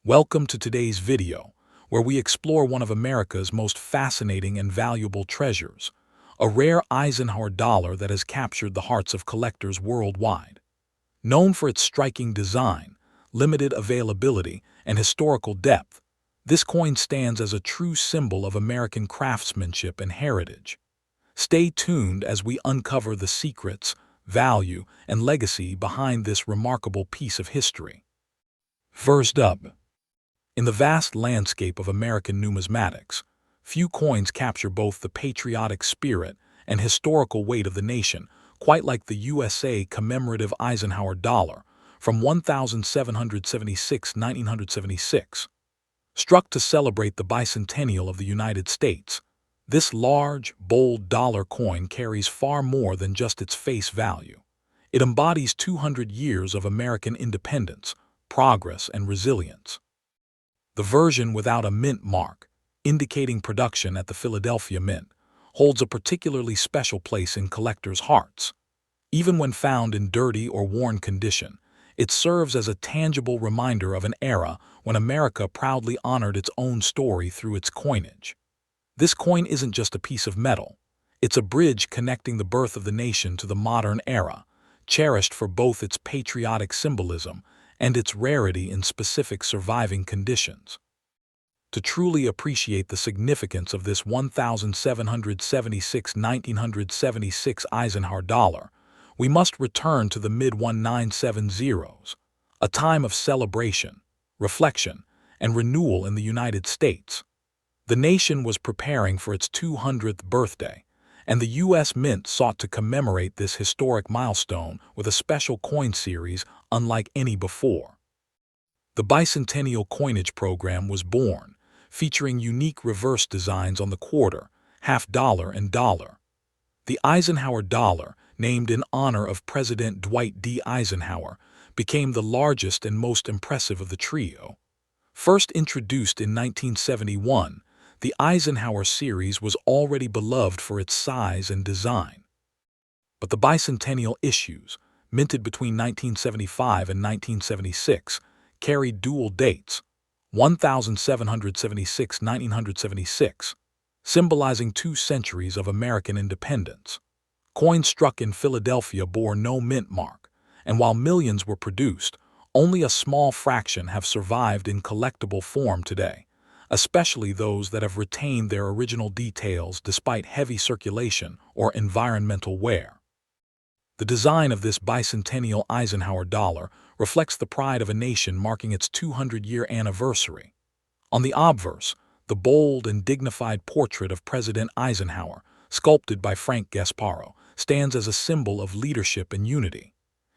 Welcome to today's video, where we explore one of America's most fascinating and valuable treasures, a rare Eisenhower dollar that has captured the hearts of collectors worldwide. Known for its striking design, limited availability, and historical depth, this coin stands as a true symbol of American craftsmanship and heritage. Stay tuned as we uncover the secrets, value, and legacy behind this remarkable piece of history. First up, in the vast landscape of American numismatics, few coins capture both the patriotic spirit and historical weight of the nation, quite like the USA commemorative Eisenhower dollar from 1776–1976. Struck to celebrate the bicentennial of the United States, this large, bold dollar coin carries far more than just its face value. It embodies 200 years of American independence, progress, and resilience. The version without a mint mark, indicating production at the Philadelphia Mint, holds a particularly special place in collectors' hearts. Even when found in dirty or worn condition, it serves as a tangible reminder of an era when America proudly honored its own story through its coinage. This coin isn't just a piece of metal. It's a bridge connecting the birth of the nation to the modern era, cherished for both its patriotic symbolism and its rarity in specific surviving conditions. To truly appreciate the significance of this 1776–1976 Eisenhower dollar, we must return to the mid-1970s, a time of celebration, reflection, and renewal in the United States. The nation was preparing for its 200th birthday, and the U.S. Mint sought to commemorate this historic milestone with a special coin series unlike any before. The Bicentennial Coinage Program was born, featuring unique reverse designs on the quarter, half dollar, and dollar. The Eisenhower dollar, named in honor of President Dwight D. Eisenhower, became the largest and most impressive of the trio. First introduced in 1971, the Eisenhower series was already beloved for its size and design. But the bicentennial issues, minted between 1975 and 1976, carried dual dates, 1776–1976, symbolizing 2 centuries of American independence. Coins struck in Philadelphia bore no mint mark, and while millions were produced, only a small fraction have survived in collectible form today, especially those that have retained their original details despite heavy circulation or environmental wear. The design of this bicentennial Eisenhower dollar reflects the pride of a nation marking its 200-year anniversary. On the obverse, the bold and dignified portrait of President Eisenhower, sculpted by Frank Gasparo, stands as a symbol of leadership and unity.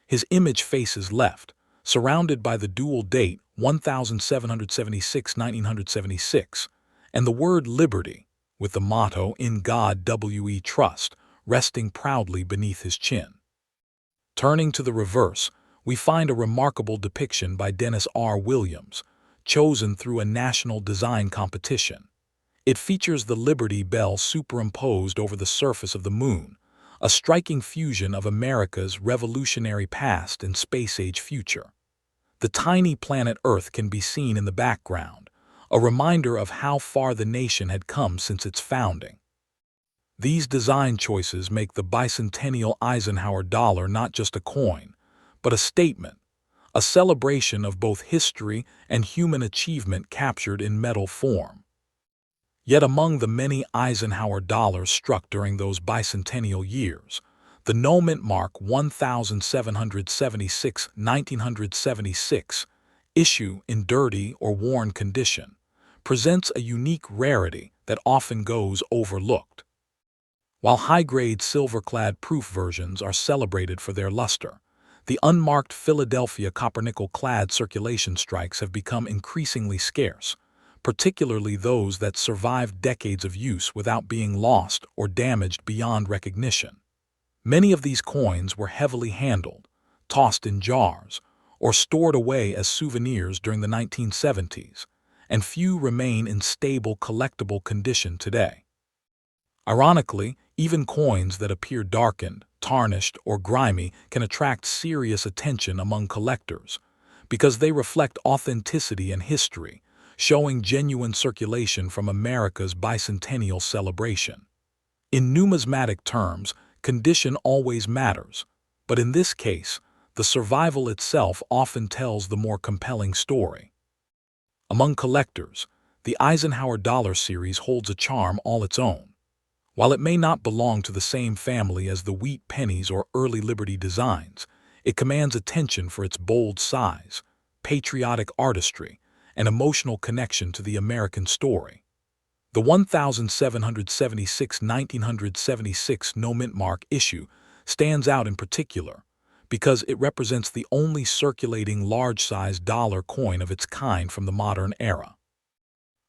His image faces left, surrounded by the dual date 1776–1976, and the word liberty, with the motto "In God We Trust," resting proudly beneath his chin. Turning to the reverse, we find a remarkable depiction by Dennis R. Williams, chosen through a national design competition. It features the Liberty Bell superimposed over the surface of the moon, a striking fusion of America's revolutionary past and space-age future. The tiny planet Earth can be seen in the background, a reminder of how far the nation had come since its founding. These design choices make the bicentennial Eisenhower dollar not just a coin, but a statement, a celebration of both history and human achievement captured in metal form. Yet among the many Eisenhower dollars struck during those bicentennial years, the no-mint mark 1776–1976 issue in dirty or worn condition presents a unique rarity that often goes overlooked. While high-grade silver-clad proof versions are celebrated for their luster, the unmarked Philadelphia copper-nickel-clad circulation strikes have become increasingly scarce, particularly those that survived decades of use without being lost or damaged beyond recognition. Many of these coins were heavily handled, tossed in jars, or stored away as souvenirs during the 1970s, and few remain in stable collectible condition today. Ironically, even coins that appear darkened, tarnished, or grimy can attract serious attention among collectors, because they reflect authenticity and history, showing genuine circulation from America's bicentennial celebration. In numismatic terms, condition always matters, but in this case, the survival itself often tells the more compelling story. Among collectors, the Eisenhower dollar series holds a charm all its own. While it may not belong to the same family as the wheat pennies or early Liberty designs, it commands attention for its bold size, patriotic artistry, and emotional connection to the American story. The 1776 1976 no-mint mark issue stands out in particular because it represents the only circulating large-sized dollar coin of its kind from the modern era.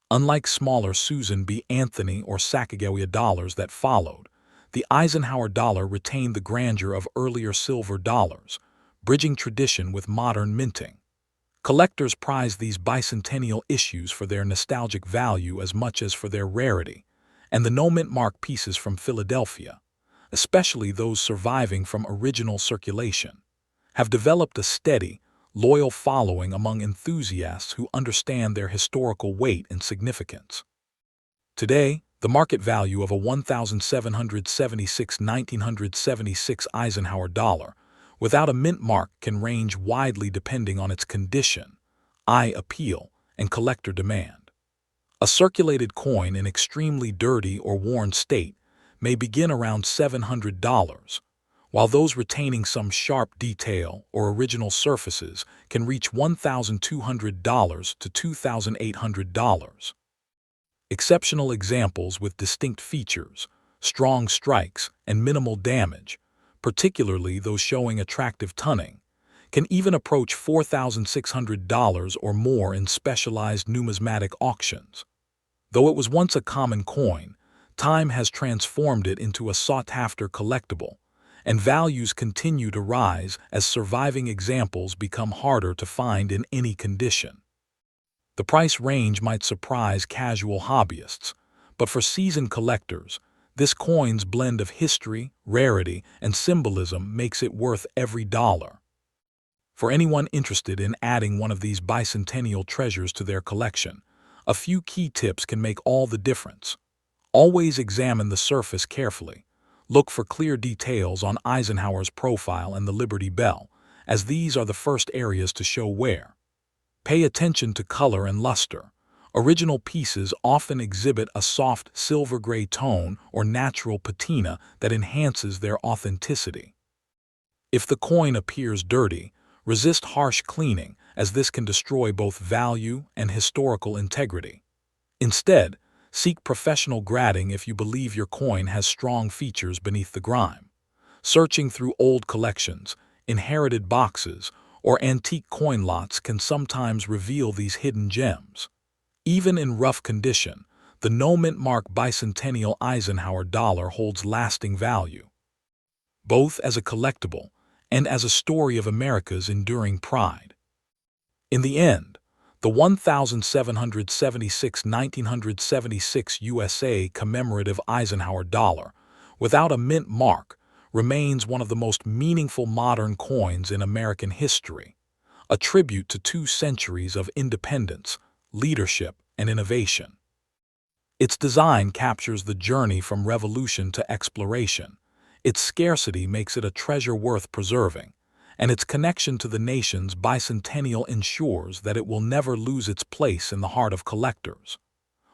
Unlike smaller Susan B. Anthony or Sacagawea dollars that followed, the Eisenhower dollar retained the grandeur of earlier silver dollars, bridging tradition with modern minting. Collectors prize these bicentennial issues for their nostalgic value as much as for their rarity, and the no-mint mark pieces from Philadelphia, especially those surviving from original circulation, have developed a steady, loyal following among enthusiasts who understand their historical weight and significance. Today, the market value of a 1776 1976 Eisenhower dollar without a mint mark can range widely depending on its condition, eye appeal, and collector demand. A circulated coin in extremely dirty or worn state may begin around $700, while those retaining some sharp detail or original surfaces can reach $1,200 to $2,800. Exceptional examples with distinct features, strong strikes, and minimal damage, particularly those showing attractive tunning, can even approach $4,600 or more in specialized numismatic auctions. Though it was once a common coin, time has transformed it into a sought-after collectible, and values continue to rise as surviving examples become harder to find in any condition. The price range might surprise casual hobbyists, but for seasoned collectors, this coin's blend of history, rarity, and symbolism makes it worth every dollar. For anyone interested in adding one of these bicentennial treasures to their collection, a few key tips can make all the difference. Always examine the surface carefully. Look for clear details on Eisenhower's profile and the Liberty Bell, as these are the first areas to show wear. Pay attention to color and luster. Original pieces often exhibit a soft silver-gray tone or natural patina that enhances their authenticity. If the coin appears dirty, resist harsh cleaning, as this can destroy both value and historical integrity. Instead, seek professional grading if you believe your coin has strong features beneath the grime. Searching through old collections, inherited boxes, or antique coin lots can sometimes reveal these hidden gems. Even in rough condition, the no-mint mark bicentennial Eisenhower dollar holds lasting value, both as a collectible and as a story of America's enduring pride. In the end, the 1776 1976 USA commemorative Eisenhower dollar, without a mint mark, remains one of the most meaningful modern coins in American history, a tribute to 2 centuries of independence, leadership, and innovation. Its design captures the journey from revolution to exploration. Its scarcity makes it a treasure worth preserving, and its connection to the nation's bicentennial ensures that it will never lose its place in the heart of collectors.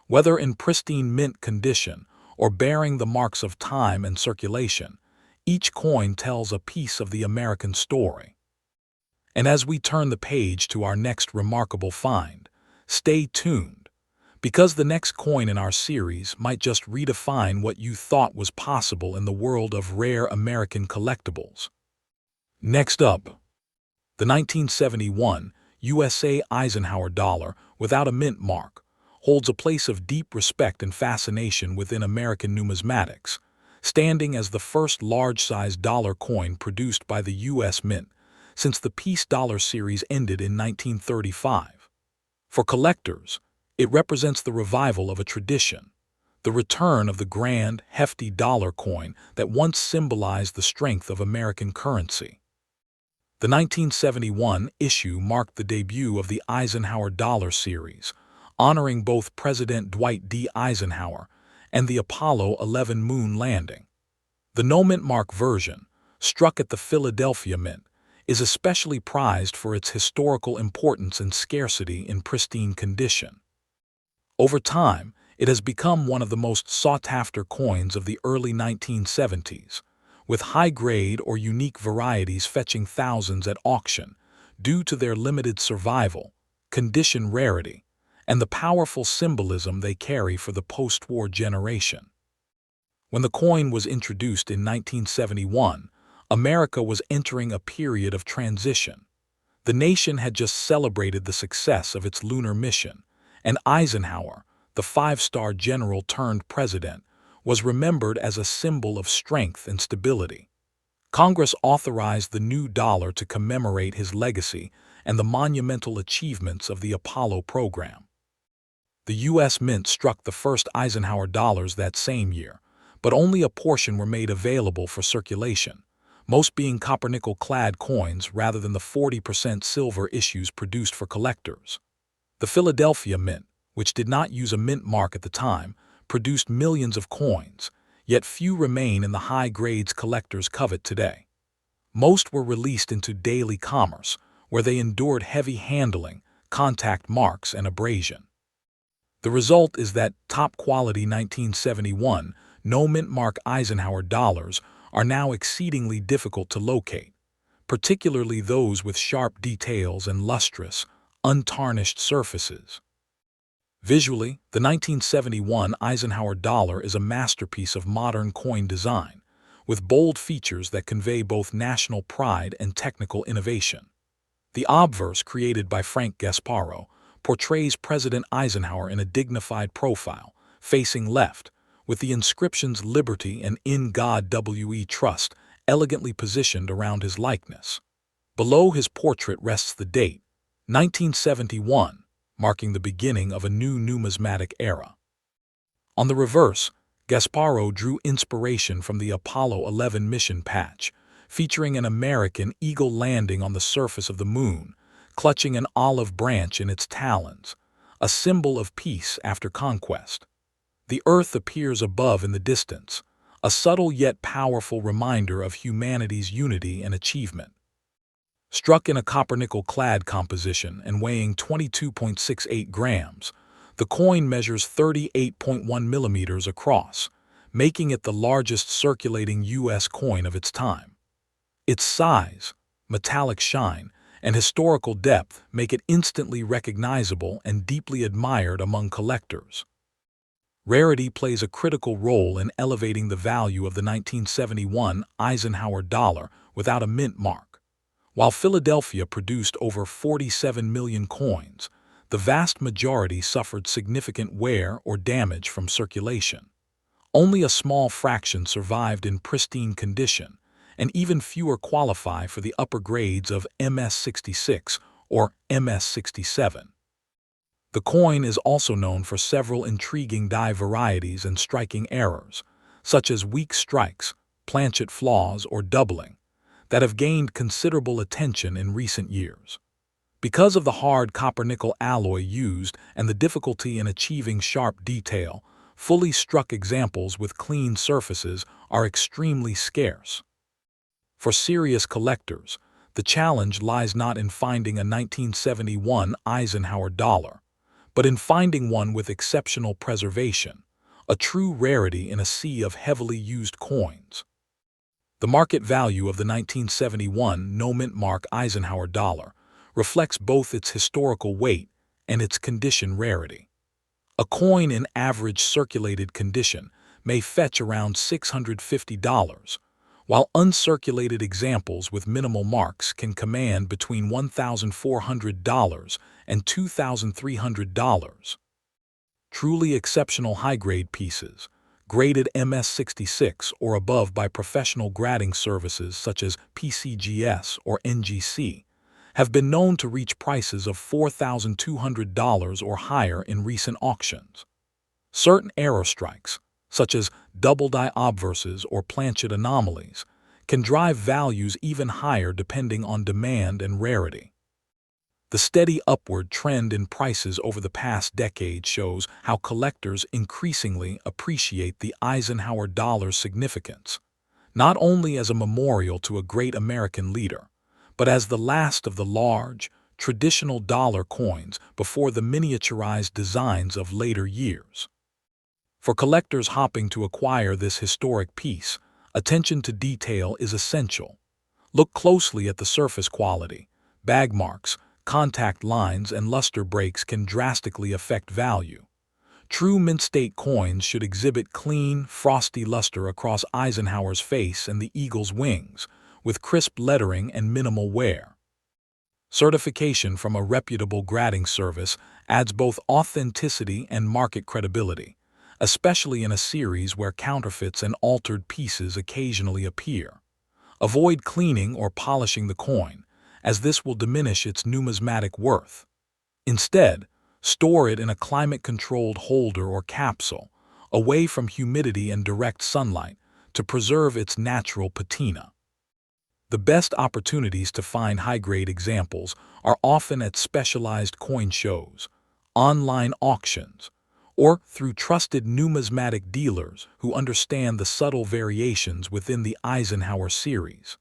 Whether in pristine mint condition or bearing the marks of time and circulation, each coin tells a piece of the American story. And as we turn the page to our next remarkable find, stay tuned, because the next coin in our series might just redefine what you thought was possible in the world of rare American collectibles. Next up, the 1971 USA Eisenhower dollar without a mint mark holds a place of deep respect and fascination within American numismatics, standing as the first large-sized dollar coin produced by the U.S. Mint since the Peace Dollar series ended in 1935. For collectors, it represents the revival of a tradition, the return of the grand, hefty dollar coin that once symbolized the strength of American currency. The 1971 issue marked the debut of the Eisenhower Dollar series, honoring both President Dwight D. Eisenhower and the Apollo 11 moon landing. The no-mint mark version, struck at the Philadelphia Mint, is especially prized for its historical importance and scarcity in pristine condition. Over time, it has become one of the most sought-after coins of the early 1970s, with high-grade or unique varieties fetching thousands at auction due to their limited survival, condition rarity, and the powerful symbolism they carry for the post-war generation. When the coin was introduced in 1971, America was entering a period of transition. The nation had just celebrated the success of its lunar mission, and Eisenhower, the five-star general turned president, was remembered as a symbol of strength and stability. Congress authorized the new dollar to commemorate his legacy and the monumental achievements of the Apollo program. The U.S. Mint struck the first Eisenhower dollars that same year, but only a portion were made available for circulation, most being copper-nickel-clad coins rather than the 40% silver issues produced for collectors. The Philadelphia Mint, which did not use a mint mark at the time, produced millions of coins, yet few remain in the high grades collectors covet today. Most were released into daily commerce, where they endured heavy handling, contact marks, and abrasion. The result is that top-quality 1971 no-mint mark Eisenhower dollars are now exceedingly difficult to locate, particularly those with sharp details and lustrous, untarnished surfaces. Visually, the 1971 Eisenhower dollar is a masterpiece of modern coin design, with bold features that convey both national pride and technical innovation. The obverse, created by Frank Gasparro, portrays President Eisenhower in a dignified profile, facing left, with the inscriptions "Liberty" and "In God We Trust" elegantly positioned around his likeness. Below his portrait rests the date, 1971, marking the beginning of a new numismatic era. On the reverse, Gasparro drew inspiration from the Apollo 11 mission patch, featuring an American eagle landing on the surface of the moon, clutching an olive branch in its talons, a symbol of peace after conquest. The Earth appears above in the distance, a subtle yet powerful reminder of humanity's unity and achievement. Struck in a copper-nickel-clad composition and weighing 22.68 grams, the coin measures 38.1 millimeters across, making it the largest circulating U.S. coin of its time. Its size, metallic shine, and historical depth make it instantly recognizable and deeply admired among collectors. Rarity plays a critical role in elevating the value of the 1971 Eisenhower dollar without a mint mark. While Philadelphia produced over 47 million coins, the vast majority suffered significant wear or damage from circulation. Only a small fraction survived in pristine condition, and even fewer qualify for the upper grades of MS-66 or MS-67. The coin is also known for several intriguing die varieties and striking errors, such as weak strikes, planchet flaws, or doubling, that have gained considerable attention in recent years. Because of the hard copper-nickel alloy used and the difficulty in achieving sharp detail, fully struck examples with clean surfaces are extremely scarce. For serious collectors, the challenge lies not in finding a 1971 Eisenhower dollar, but in finding one with exceptional preservation, a true rarity in a sea of heavily used coins. The market value of the 1971 no-mint mark Eisenhower dollar reflects both its historical weight and its condition rarity. A coin in average circulated condition may fetch around $650, while uncirculated examples with minimal marks can command between $1,400 and $2,300. Truly exceptional high-grade pieces, graded MS-66 or above by professional grading services such as PCGS or NGC, have been known to reach prices of $4,200 or higher in recent auctions. Certain error strikes, such as double die obverses or planchet anomalies, can drive values even higher depending on demand and rarity. The steady upward trend in prices over the past decade shows how collectors increasingly appreciate the Eisenhower dollar's significance, not only as a memorial to a great American leader, but as the last of the large, traditional dollar coins before the miniaturized designs of later years. For collectors hoping to acquire this historic piece, attention to detail is essential. Look closely at the surface quality. Bag marks, contact lines, and luster breaks can drastically affect value. True mint-state coins should exhibit clean, frosty luster across Eisenhower's face and the eagle's wings, with crisp lettering and minimal wear. Certification from a reputable grading service adds both authenticity and market credibility, especially in a series where counterfeits and altered pieces occasionally appear. Avoid cleaning or polishing the coin, as this will diminish its numismatic worth. Instead, store it in a climate-controlled holder or capsule, away from humidity and direct sunlight, to preserve its natural patina. The best opportunities to find high-grade examples are often at specialized coin shows, online auctions, or through trusted numismatic dealers who understand the subtle variations within the Eisenhower series.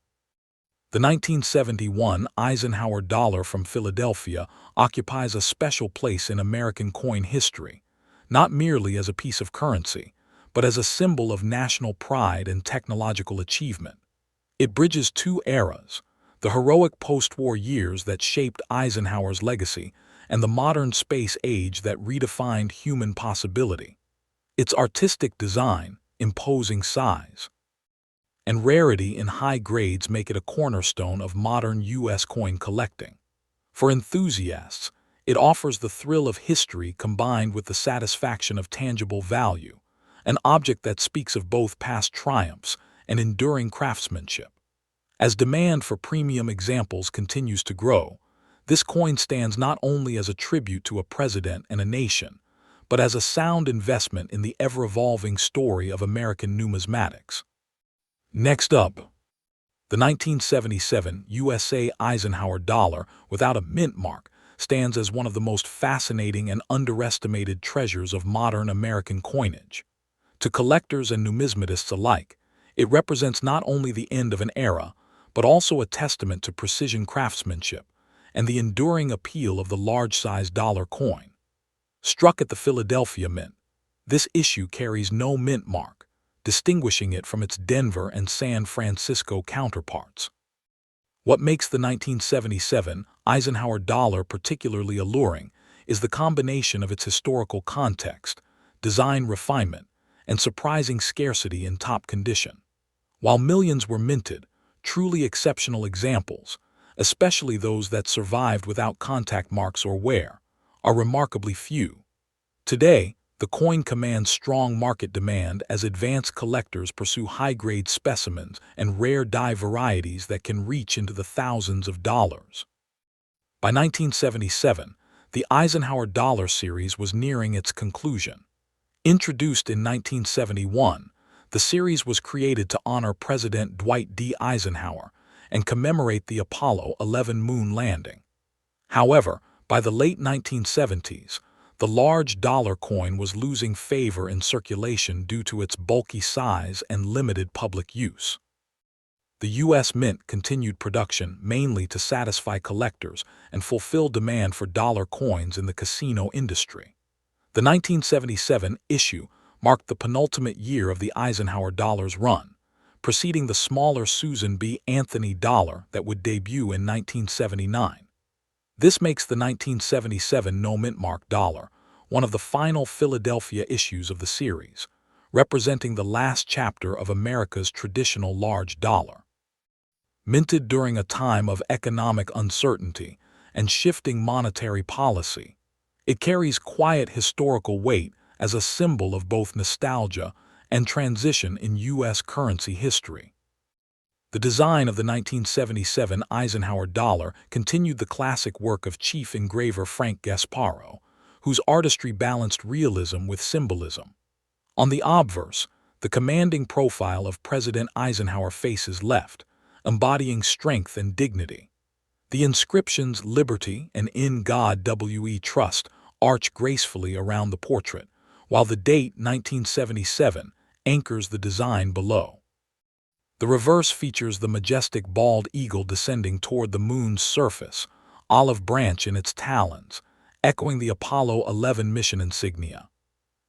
The 1971 Eisenhower dollar from Philadelphia occupies a special place in American coin history, not merely as a piece of currency, but as a symbol of national pride and technological achievement. It bridges two eras, the heroic post-war years that shaped Eisenhower's legacy and the modern space age that redefined human possibility. Its artistic design, imposing size, and rarity in high grades make it a cornerstone of modern U.S. coin collecting. For enthusiasts, it offers the thrill of history combined with the satisfaction of tangible value, an object that speaks of both past triumphs and enduring craftsmanship. As demand for premium examples continues to grow, this coin stands not only as a tribute to a president and a nation, but as a sound investment in the ever-evolving story of American numismatics. Next up, the 1977 USA Eisenhower dollar without a mint mark stands as one of the most fascinating and underestimated treasures of modern American coinage. To collectors and numismatists alike, it represents not only the end of an era, but also a testament to precision craftsmanship and the enduring appeal of the large-sized dollar coin. Struck at the Philadelphia Mint, this issue carries no mint mark, distinguishing it from its Denver and San Francisco counterparts. What makes the 1977 Eisenhower dollar particularly alluring is the combination of its historical context, design refinement, and surprising scarcity in top condition. While millions were minted, truly exceptional examples, especially those that survived without contact marks or wear, are remarkably few. Today, the coin commands strong market demand as advanced collectors pursue high-grade specimens and rare die varieties that can reach into the thousands of dollars. By 1977, the Eisenhower dollar series was nearing its conclusion. Introduced in 1971, the series was created to honor President Dwight D. Eisenhower and commemorate the Apollo 11 moon landing. However, by the late 1970s, the large dollar coin was losing favor in circulation due to its bulky size and limited public use. The U.S. Mint continued production mainly to satisfy collectors and fulfill demand for dollar coins in the casino industry. The 1977 issue marked the penultimate year of the Eisenhower dollar's run, preceding the smaller Susan B. Anthony dollar that would debut in 1979. This makes the 1977 no-mint mark dollar one of the final Philadelphia issues of the series, representing the last chapter of America's traditional large dollar. Minted during a time of economic uncertainty and shifting monetary policy, it carries quiet historical weight as a symbol of both nostalgia and transition in U.S. currency history. The design of the 1977 Eisenhower dollar continued the classic work of chief engraver Frank Gasparo, whose artistry balanced realism with symbolism. On the obverse, The commanding profile of President Eisenhower faces left, embodying strength and dignity. The inscriptions "Liberty" and "In God We Trust" arch gracefully around the portrait, while the date 1977 anchors the design below. The reverse features the majestic bald eagle descending toward the moon's surface, olive branch in its talons, echoing the Apollo 11 mission insignia.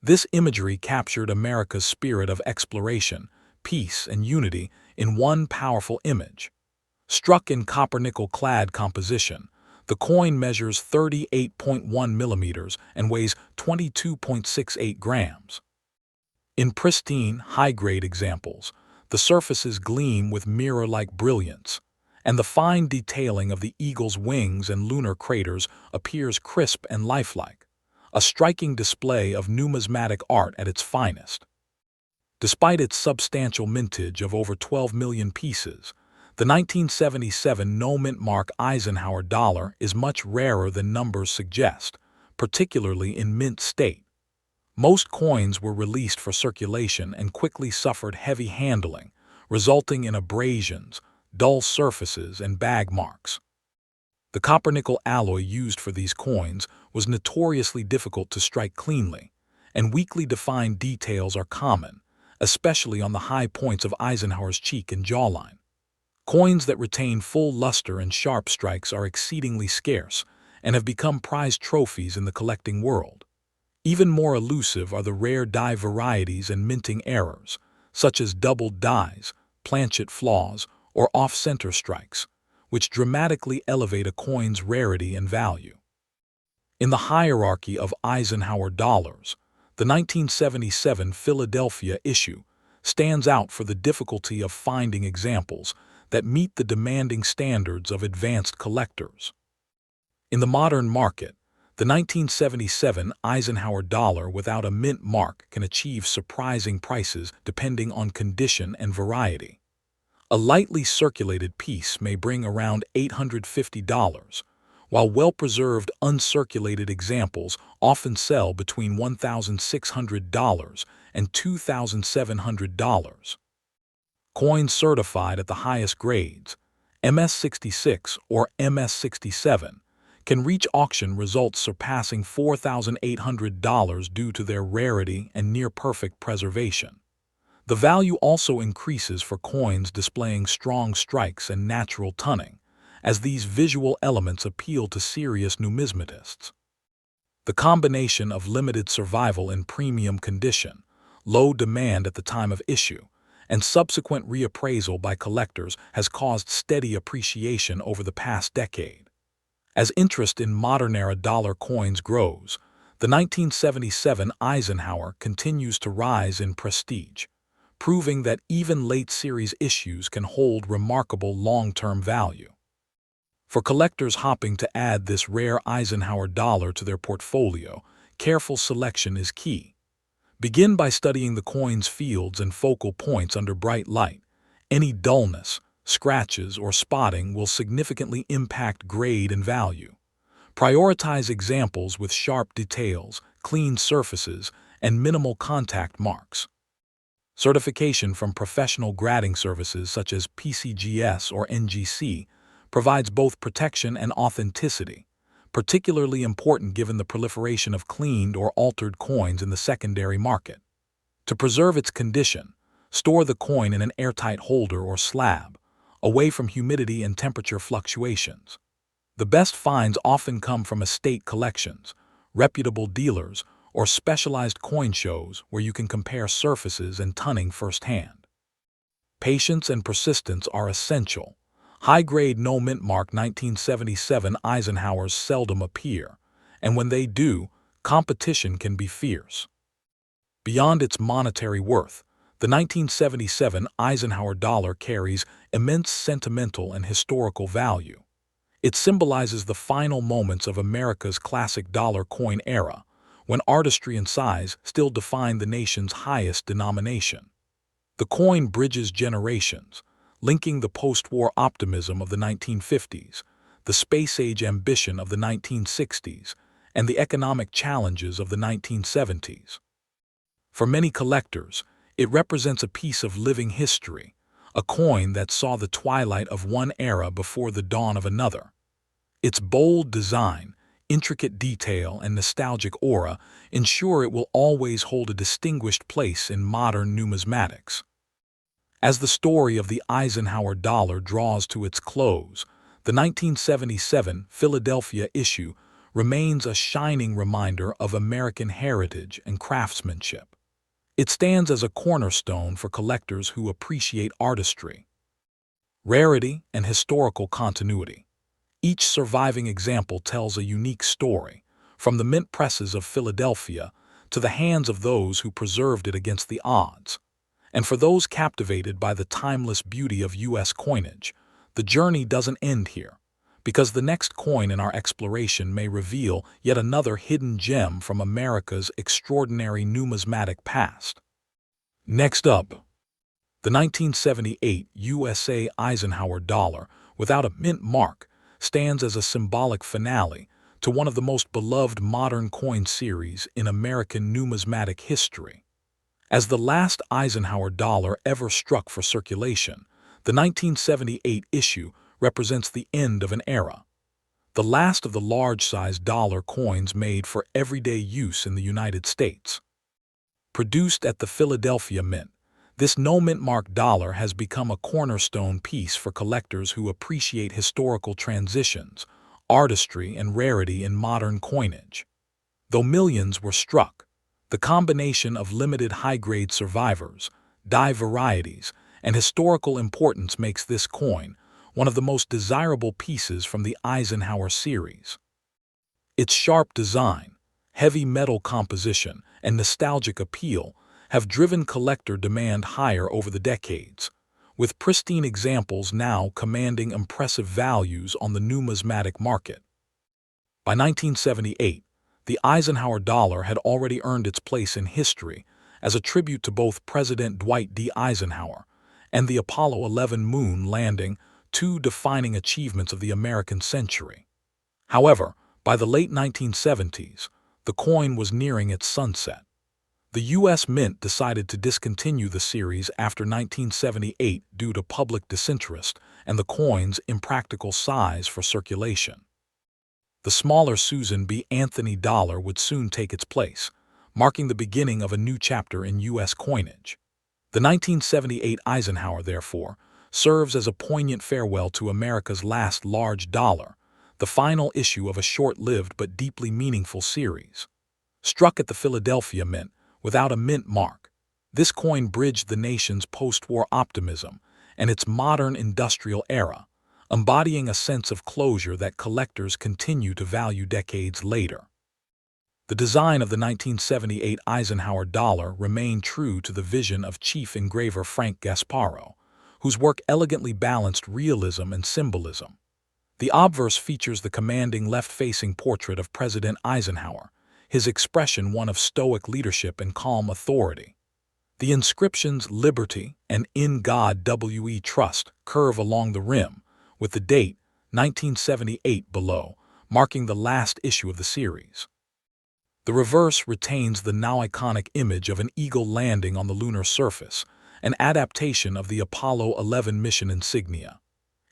This imagery captured America's spirit of exploration, peace, and unity in one powerful image. Struck in copper-nickel-clad composition, the coin measures 38.1 millimeters and weighs 22.68 grams. In pristine, high-grade examples, the surfaces gleam with mirror-like brilliance, and the fine detailing of the eagle's wings and lunar craters appears crisp and lifelike, a striking display of numismatic art at its finest. Despite its substantial mintage of over 12 million pieces, the 1977 no-mint mark Eisenhower dollar is much rarer than numbers suggest, particularly in mint state. Most coins were released for circulation and quickly suffered heavy handling, resulting in abrasions, dull surfaces, and bag marks. The copper-nickel alloy used for these coins was notoriously difficult to strike cleanly, and weakly defined details are common, especially on the high points of Eisenhower's cheek and jawline. Coins that retain full luster and sharp strikes are exceedingly scarce and have become prized trophies in the collecting world. Even more elusive are the rare die varieties and minting errors, such as doubled dies, planchet flaws, or off-center strikes, which dramatically elevate a coin's rarity and value. In the hierarchy of Eisenhower dollars, the 1977 Philadelphia issue stands out for the difficulty of finding examples that meet the demanding standards of advanced collectors. In the modern market, the 1977 Eisenhower dollar without a mint mark can achieve surprising prices depending on condition and variety. A lightly circulated piece may bring around $850, while well-preserved uncirculated examples often sell between $1,600 and $2,700. Coins certified at the highest grades, MS-66 or MS-67, can reach auction results surpassing $4,800 due to their rarity and near-perfect preservation. The value also increases for coins displaying strong strikes and natural tunning, as these visual elements appeal to serious numismatists. The combination of limited survival in premium condition, low demand at the time of issue, and subsequent reappraisal by collectors has caused steady appreciation over the past decade. As interest in modern-era dollar coins grows, the 1977 Eisenhower continues to rise in prestige, proving that even late-series issues can hold remarkable long-term value. For collectors hoping to add this rare Eisenhower dollar to their portfolio, careful selection is key. Begin by studying the coin's fields and focal points under bright light. Any dullness, scratches, or spotting will significantly impact grade and value. Prioritize examples with sharp details, clean surfaces, and minimal contact marks. Certification from professional grading services such as PCGS or NGC provides both protection and authenticity, particularly important given the proliferation of cleaned or altered coins in the secondary market. To preserve its condition, store the coin in an airtight holder or slab, away from humidity and temperature fluctuations. The best finds often come from estate collections, reputable dealers, or specialized coin shows where you can compare surfaces and tunning firsthand. Patience and persistence are essential. High-grade no-mint mark 1977 Eisenhowers seldom appear, and when they do, competition can be fierce. Beyond its monetary worth, the 1977 Eisenhower dollar carries immense sentimental and historical value. It symbolizes the final moments of America's classic dollar coin era, when artistry and size still define the nation's highest denomination. The coin bridges generations, linking the post-war optimism of the 1950s, the space-age ambition of the 1960s, and the economic challenges of the 1970s. For many collectors, It represents a piece of living history, a coin that saw the twilight of one era before the dawn of another. Its bold design, intricate detail, and nostalgic aura ensure it will always hold a distinguished place in modern numismatics. As the story of the Eisenhower dollar draws to its close, the 1977 Philadelphia issue remains a shining reminder of American heritage and craftsmanship. It stands as a cornerstone for collectors who appreciate artistry, rarity, and historical continuity. Each surviving example tells a unique story, from the mint presses of Philadelphia to the hands of those who preserved it against the odds. And for those captivated by the timeless beauty of U.S. coinage, the journey doesn't end here, because the next coin in our exploration may reveal yet another hidden gem from America's extraordinary numismatic past. Next up, the 1978 USA Eisenhower dollar, without a mint mark, stands as a symbolic finale to one of the most beloved modern coin series in American numismatic history. As the last Eisenhower dollar ever struck for circulation, the 1978 issue represents the end of an era, the last of the large-sized dollar coins made for everyday use in the United States. Produced at the Philadelphia Mint, this no-mint mark dollar has become a cornerstone piece for collectors who appreciate historical transitions, artistry, and rarity in modern coinage. Though millions were struck, the combination of limited high-grade survivors, die varieties, and historical importance makes this coin one of the most desirable pieces from the Eisenhower series. Its sharp design, heavy metal composition, and nostalgic appeal have driven collector demand higher over the decades, with pristine examples now commanding impressive values on the numismatic market. By 1978, the Eisenhower dollar had already earned its place in history as a tribute to both President Dwight D. Eisenhower and the Apollo 11 moon landing, two defining achievements of the American century. However, by the late 1970s, the coin was nearing its sunset. The U.S. Mint decided to discontinue the series after 1978 due to public disinterest and the coin's impractical size for circulation. The smaller Susan B. Anthony dollar would soon take its place, marking the beginning of a new chapter in U.S. coinage. The 1978 Eisenhower, therefore, serves as a poignant farewell to America's last large dollar, the final issue of a short-lived but deeply meaningful series. Struck at the Philadelphia Mint without a mint mark, this coin bridged the nation's post-war optimism and its modern industrial era, embodying a sense of closure that collectors continue to value decades later. The design of the 1978 Eisenhower dollar remained true to the vision of chief engraver Frank Gasparro, whose work elegantly balanced realism and symbolism. The obverse features the commanding left-facing portrait of President Eisenhower, his expression one of stoic leadership and calm authority. The inscriptions "Liberty" and "In God We Trust" curve along the rim, with the date 1978 below, marking the last issue of the series. The reverse retains the now iconic image of an eagle landing on the lunar surface, an adaptation of the Apollo 11 mission insignia.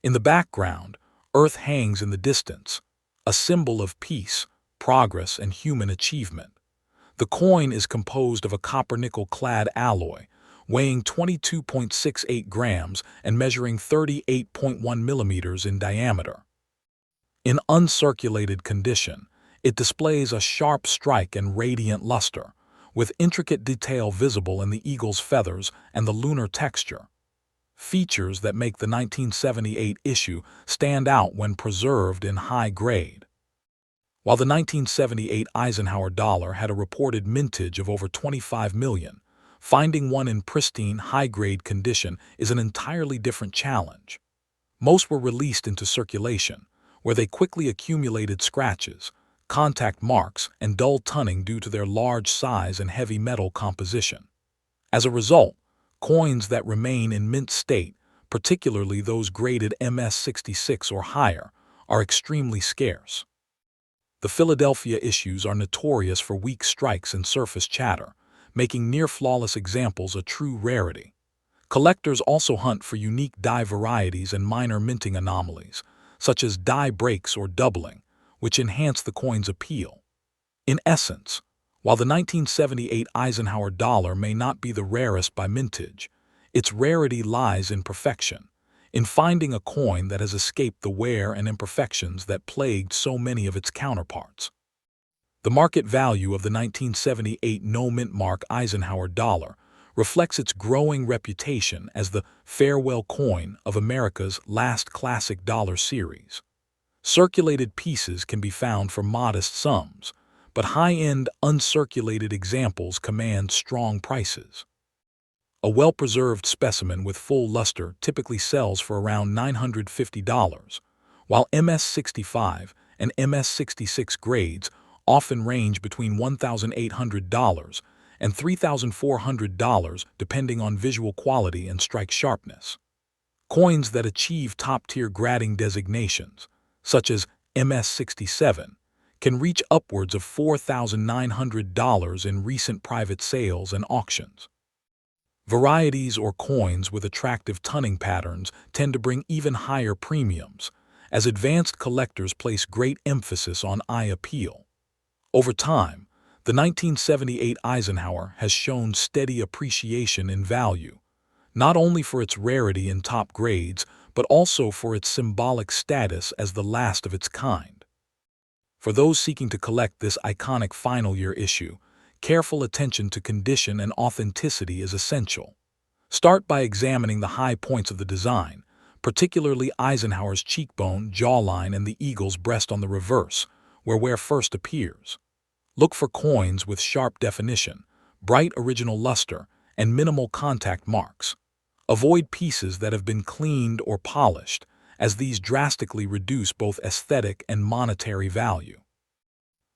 In the background, Earth hangs in the distance, a symbol of peace, progress, and human achievement. The coin is composed of a copper-nickel-clad alloy, weighing 22.68 grams and measuring 38.1 millimeters in diameter. In uncirculated condition, it displays a sharp strike and radiant luster, with intricate detail visible in the eagle's feathers and the lunar texture, features that make the 1978 issue stand out when preserved in high grade. While the 1978 Eisenhower dollar had a reported mintage of over 25 million, finding one in pristine, high-grade condition is an entirely different challenge. Most were released into circulation, where they quickly accumulated scratches, contact marks, and dull toning due to their large size and heavy metal composition. As a result, coins that remain in mint state, particularly those graded MS-66 or higher, are extremely scarce. The Philadelphia issues are notorious for weak strikes and surface chatter, making near-flawless examples a true rarity. Collectors also hunt for unique die varieties and minor minting anomalies, such as die breaks or doubling, which enhance the coin's appeal. In essence, while the 1978 Eisenhower dollar may not be the rarest by mintage, its rarity lies in perfection, in finding a coin that has escaped the wear and imperfections that plagued so many of its counterparts. The market value of the 1978 no-mint mark Eisenhower dollar reflects its growing reputation as the farewell coin of America's last classic dollar series. Circulated pieces can be found for modest sums, but high-end uncirculated examples command strong prices. A well-preserved specimen with full luster typically sells for around $950, while MS-65 and MS-66 grades often range between $1,800 and $3,400 depending on visual quality and strike sharpness. Coins that achieve top-tier grading designations, such as MS-67, can reach upwards of $4,900 in recent private sales and auctions. Varieties or coins with attractive tunning patterns tend to bring even higher premiums, as advanced collectors place great emphasis on eye appeal. Over time, the 1978 Eisenhower has shown steady appreciation in value, not only for its rarity in top grades, but also for its symbolic status as the last of its kind. For those seeking to collect this iconic final year issue, careful attention to condition and authenticity is essential. Start by examining the high points of the design, particularly Eisenhower's cheekbone, jawline, and the eagle's breast on the reverse, where wear first appears. Look for coins with sharp definition, bright original luster, and minimal contact marks. Avoid pieces that have been cleaned or polished, as these drastically reduce both aesthetic and monetary value.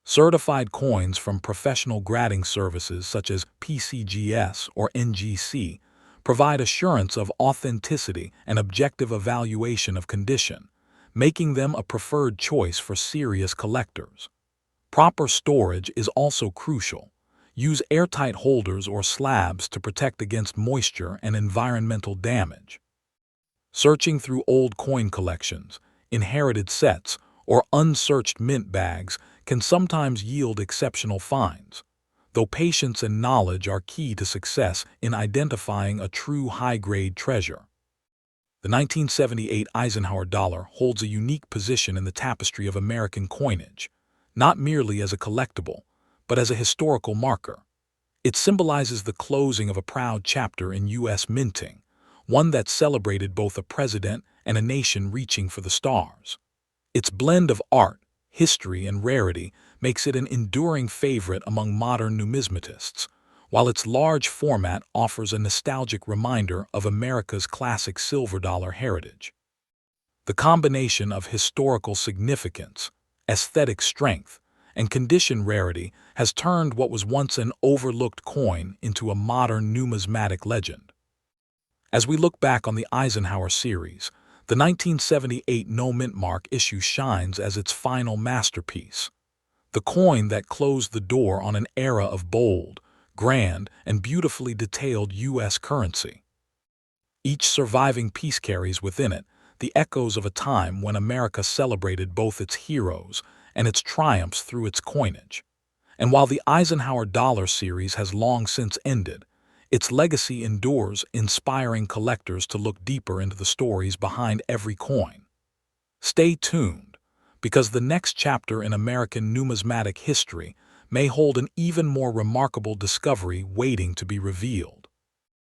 Certified coins from professional grading services such as PCGS or NGC provide assurance of authenticity and objective evaluation of condition, making them a preferred choice for serious collectors. Proper storage is also crucial. Use airtight holders or slabs to protect against moisture and environmental damage. Searching through old coin collections, inherited sets, or unsearched mint bags can sometimes yield exceptional finds, though patience and knowledge are key to success in identifying a true high-grade treasure. The 1978 Eisenhower dollar holds a unique position in the tapestry of American coinage, not merely as a collectible, but as a historical marker. It symbolizes the closing of a proud chapter in U.S. minting, one that celebrated both a president and a nation reaching for the stars. Its blend of art, history, and rarity makes it an enduring favorite among modern numismatists, while its large format offers a nostalgic reminder of America's classic silver dollar heritage. The combination of historical significance, aesthetic strength, and condition rarity has turned what was once an overlooked coin into a modern numismatic legend. As we look back on the Eisenhower series, the 1978 no-mint mark issue shines as its final masterpiece, the coin that closed the door on an era of bold, grand, and beautifully detailed U.S. currency. Each surviving piece carries within it the echoes of a time when America celebrated both its heroes and its triumphs through its coinage. And while the Eisenhower dollar series has long since ended, its legacy endures, inspiring collectors to look deeper into the stories behind every coin. Stay tuned, because the next chapter in American numismatic history may hold an even more remarkable discovery waiting to be revealed.